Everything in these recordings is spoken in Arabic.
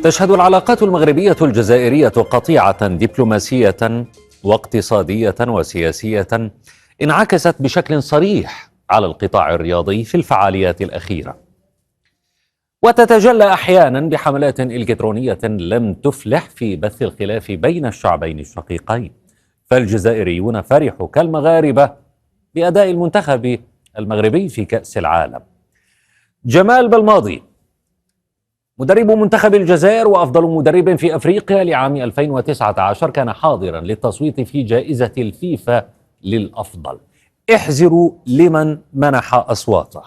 تشهد العلاقات المغربية الجزائرية قطيعة دبلوماسية واقتصادية وسياسية انعكست بشكل صريح على القطاع الرياضي في الفعاليات الأخيرة، وتتجلى أحيانا بحملات إلكترونية لم تفلح في بث الخلاف بين الشعبين الشقيقين. فالجزائريون فرحوا كالمغاربة بأداء المنتخب المغربي في كأس العالم. جمال بلماضي مدرب منتخب الجزائر وأفضل مدرب في أفريقيا لعام 2019 كان حاضرا للتصويت في جائزة الفيفا للأفضل. احذروا لمن منح أصواته.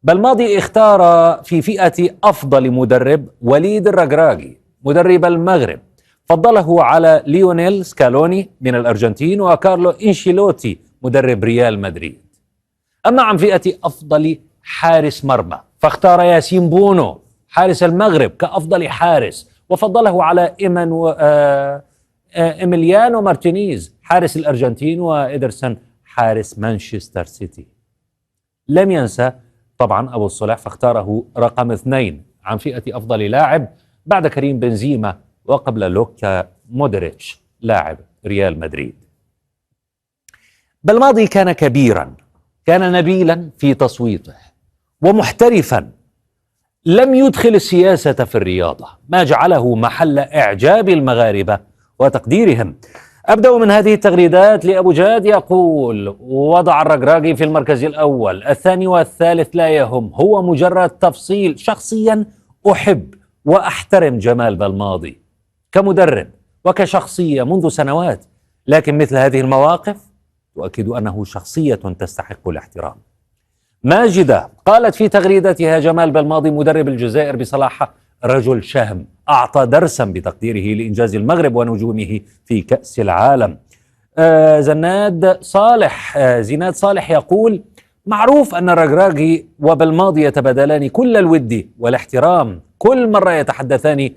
بلماضي اختار في فئة أفضل مدرب وليد الركراكي مدرب المغرب، فضله على ليونيل سكالوني من الأرجنتين وكارلو إنشيلوتي مدرب ريال مدريد. أما عن فئة أفضل حارس مرمى فاختار ياسين بونو حارس المغرب كأفضل حارس، وفضله على إيميليانو مارتينيز حارس الأرجنتين وإيدرسون حارس مانشستر سيتي. لم ينسى طبعا أبو الصلح فاختاره رقم 2 عن فئة أفضل لاعب بعد كريم بنزيما وقبل لوكا مودريتش لاعب ريال مدريد. بلماضي كان كبيرا، كان نبيلا في تصويته ومحترفا، لم يدخل السياسة في الرياضة، ما جعله محل إعجاب المغاربة وتقديرهم. أبدأ من هذه التغريدات لأبو جاد يقول: وضع الركراكي في المركز الأول، الثاني والثالث لا يهم، هو مجرد تفصيل. شخصيا أحب وأحترم جمال بلماضي كمدرب وكشخصية منذ سنوات، لكن مثل هذه المواقف تؤكد أنه شخصية تستحق الاحترام. ماجدة قالت في تغريدتها: جمال بلماضي مدرب الجزائر بصراحة رجل شهم، أعطى درسا بتقديره لإنجاز المغرب ونجومه في كأس العالم. زيناد صالح يقول: معروف أن الركراكي وبلماضي يتبادلان كل الود والاحترام، كل مرة يتحدثان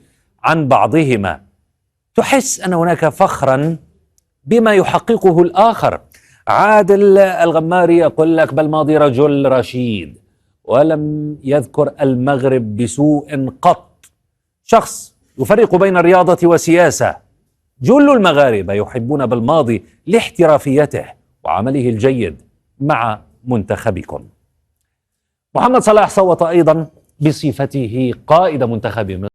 عن بعضهما، تحس أن هناك فخرا بما يحققه الآخر. عادل الغماري يقول لك: بلماضي رجل رشيد ولم يذكر المغرب بسوء قط، شخص يفرق بين الرياضة والسياسة. جل المغاربة يحبون بلماضي لاحترافيته وعمله الجيد مع منتخبكم. محمد صلاح صوت أيضا بصفته قائد منتخب مصر